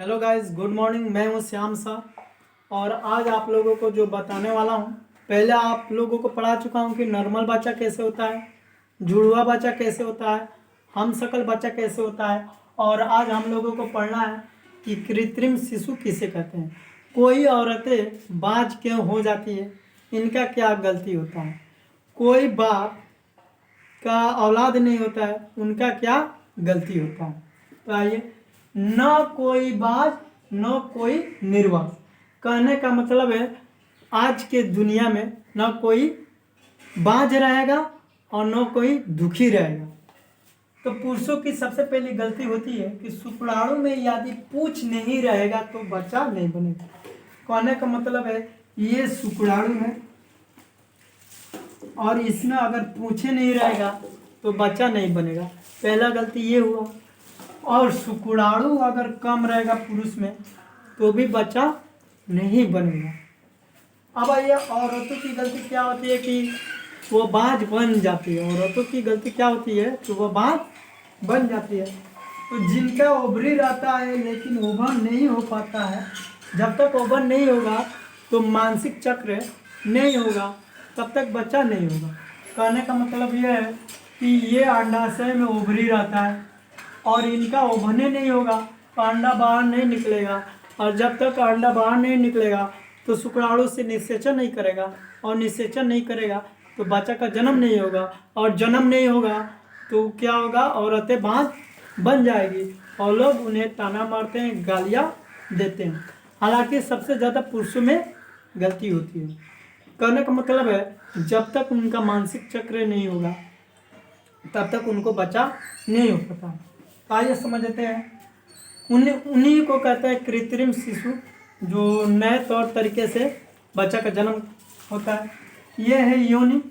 Hello guys, good morning. मैं हूं श्याम सा और आज आप लोगों को जो बताने वाला हूं, पहले आप लोगों को पढ़ा चुका हूं कि नॉर्मल बच्चा कैसे होता है, जुड़वा बच्चा कैसे होता है, हम शकल बच्चा कैसे होता है। और आज हम लोगों को पढ़ना है कि कृत्रिम शिशु किसे कहते हैं। कोई औरतें बाँझ क्यों हो जाती है, इनका क्या गलती होता है। कोई बाप का औलाद नहीं होता है, उनका क्या गलती होता है। तो आइए, न कोई बाज न कोई निर्वाज, कहने का मतलब है आज के दुनिया में न कोई बाज रहेगा और न कोई दुखी रहेगा। तो पुरुषों की सबसे पहली गलती होती है कि शुक्राणु में यदि पूंछ नहीं रहेगा तो बच्चा नहीं बनेगा। कहने का मतलब है ये शुक्राणु है और इसमें अगर पूछे नहीं रहेगा तो बच्चा नहीं बनेगा। पहला गलती ये हुआ। और शुक्राणु अगर कम रहेगा पुरुष में तो भी बच्चा नहीं बनेगा। अब ये औरतों की गलती क्या होती है कि वो बाँझ बन जाती है। औरतों की गलती क्या होती है कि वो बाँझ बन जाती है। तो जिनका ओवरी रहता है लेकिन ओवन नहीं हो पाता है, जब तक ओवन नहीं होगा तो मानसिक चक्र नहीं होगा, तब तक बच्चा नहीं होगा। कहने का मतलब यह है कि ये अंडाशय में ओवरी रहता है और इनका ओवने नहीं होगा तो अंडा बाहर नहीं निकलेगा। और जब तक अंडा बाहर नहीं निकलेगा तो शुक्राणु से निषेचन नहीं करेगा और निषेचन नहीं करेगा तो बच्चा का जन्म नहीं होगा। और जन्म नहीं होगा तो क्या होगा, औरतें बाँझ बन जाएगी और लोग उन्हें ताना मारते हैं, गालियाँ देते हैं। हालांकि सबसे ज़्यादा पुरुषों में गलती होती है। कहने का मतलब है जब तक उनका मानसिक चक्र नहीं होगा तब तक उनको बच्चा नहीं हो पाता। तो आइए समझते हैं। उन्हीं को कहते हैं कृत्रिम शिशु, जो नए तौर तरीके से बच्चा का जन्म होता है। ये है योनि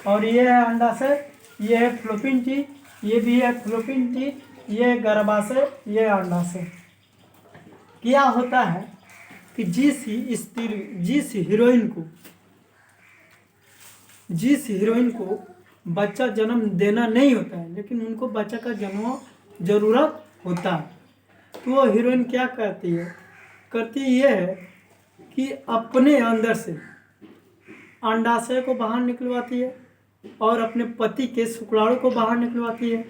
और ये है अंडाशय, ये है फ्लोपिन टी, ये भी है फ्लोपिन टी, ये है गर्भाशय, ये है अंडाशय। क्या होता है कि जिस हीरोइन को बच्चा जन्म देना नहीं होता है लेकिन उनको बच्चा का जन्म जरूरत होता है, तो वो हीरोइन क्या करती ये है कि अपने अंदर से अंडाशय को बाहर निकलवाती है और अपने पति के शुक्राणु को बाहर निकलवाती है।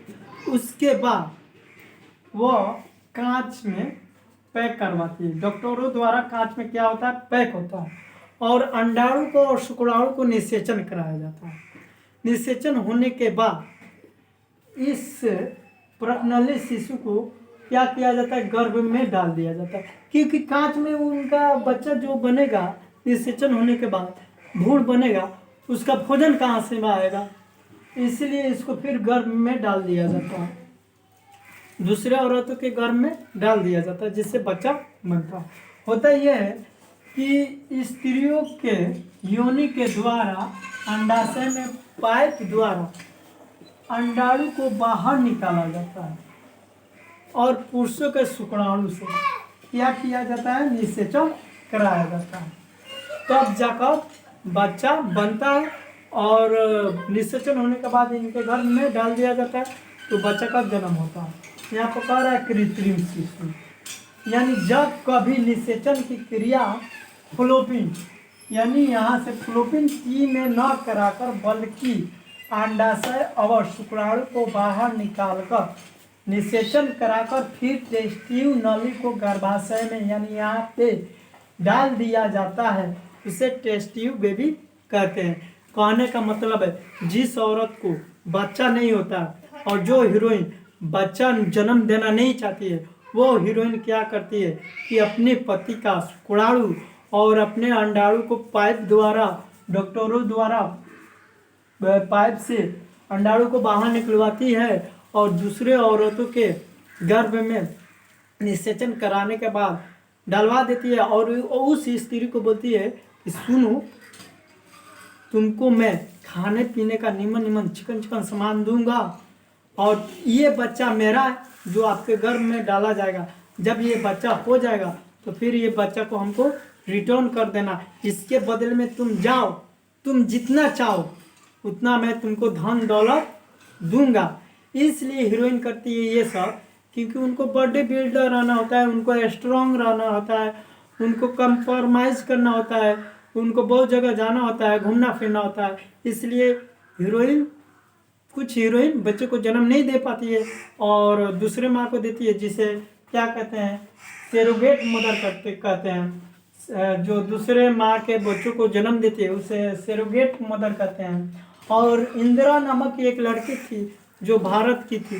उसके बाद वो कांच में पैक करवाती है। डॉक्टरों द्वारा कांच में क्या होता है, पैक होता है और अंडाणु को और शुक्राणु को निषेचन कराया जाता है। निषेचन होने के बाद इस प्रनली शिशु को क्या किया जाता है, गर्भ में डाल दिया जाता है। क्योंकि कांच में उनका बच्चा जो बनेगा निषेचन होने के बाद भ्रूण बनेगा, उसका भोजन कहाँ से आएगा, इसलिए इसको फिर गर्भ में डाल दिया जाता है, दूसरे औरतों के गर्भ में डाल दिया जाता है, जिससे बच्चा बनता है। होता यह है कि स्त्रियों के योनि के द्वारा अंडाशय में पाइप द्वारा अंडाणु को बाहर निकाला जाता है और पुरुषों के शुक्राणु से क्या किया जाता है, निषेचन कराया जाता है। तब जाकर बच्चा बनता है और निषेचन होने के बाद इनके गर्भ में डाल दिया जाता है तो बच्चा का जन्म होता है। यहाँ पर कह रहा है कृत्रिम शिशु, यानी जब कभी निषेचन की क्रिया फ्लोपिन यानी यहाँ से फ्लोपिन टी में न कराकर बल्कि अंडाशय और शुक्राणु को बाहर निकालकर निषेचन कराकर फिर टेस्टिव नली को गर्भाशय में यानी यहाँ पे डाल दिया जाता है, उसे टेस्टिव बेबी कहते हैं। कहने का मतलब है जिस औरत को बच्चा नहीं होता और जो हीरोइन बच्चा जन्म देना नहीं चाहती है, वो हीरोइन क्या करती है कि अपने पति का शुक्राणु और अपने अंडाणु को पाइप द्वारा, डॉक्टरों द्वारा पाइप से अंडाणु को बाहर निकलवाती है और दूसरे औरतों के गर्भ में निषेचन कराने के बाद डलवा देती है और उस स्त्री को बोलती है कि सुनो, तुमको मैं खाने पीने का निमन चिकन सामान दूंगा और ये बच्चा मेरा है जो आपके गर्भ में डाला जाएगा। जब ये बच्चा हो जाएगा तो फिर ये बच्चा को हमको रिटर्न कर देना, इसके बदले में तुम जाओ, तुम जितना चाहो उतना मैं तुमको धन दौलत दूंगा। इसलिए हीरोइन करती है ये सब क्योंकि उनको बॉडी बिल्डर रहना होता है, उनको स्ट्रांग रहना होता है, उनको कंप्रोमाइज़ करना होता है, उनको बहुत जगह जाना होता है, घूमना फिरना होता है। इसलिए कुछ हीरोइन बच्चे को जन्म नहीं दे पाती है और दूसरे माँ को देती है, जिसे क्या कहते हैं, सेरोगेट मदर कहते हैं। जो दूसरे माँ के बच्चों को जन्म देती है उसे सेरोगेट मदर कहते हैं। और इंदिरा नामक एक लड़की थी जो भारत की थी,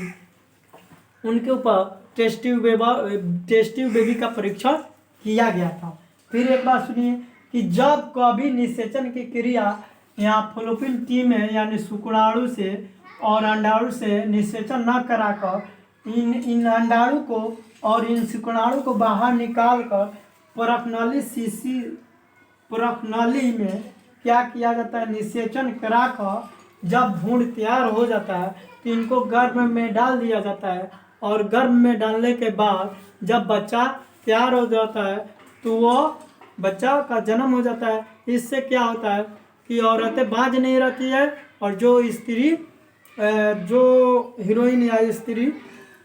उनके ऊपर टेस्ट बेबी का परीक्षण किया गया था। फिर एक बात सुनिए कि जब कभी निषेचन की क्रिया यहाँ फॉलोपिन टी में यानी शुक्राणु से और अंडाणु से निषेचन न कराकर इन अंडाणु को और इन शुक्राणु को बाहर निकाल कर परखनली में क्या किया जाता है, निषेचन कराकर जब भ्रूण तैयार हो जाता है तो इनको गर्भ में डाल दिया जाता है। और गर्भ में डालने के बाद जब बच्चा तैयार हो जाता है तो वह बच्चा का जन्म हो जाता है। इससे क्या होता है कि औरतें बांझ नहीं रहती है और जो हीरोइन या स्त्री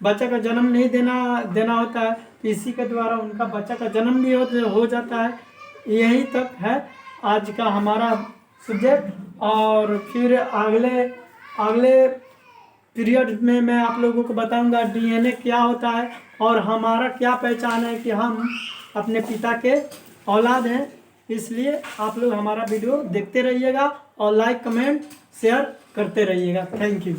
बच्चा का जन्म नहीं देना होता है तो इसी के द्वारा उनका बच्चा का जन्म भी हो जाता है। यही तक है आज का हमारा सब्जेक्ट। और फिर अगले पीरियड में मैं आप लोगों को बताऊंगा डीएनए क्या होता है और हमारा क्या पहचान है कि हम अपने पिता के औलाद हैं। इसलिए आप लोग हमारा वीडियो देखते रहिएगा और लाइक कमेंट शेयर करते रहिएगा। Thank you.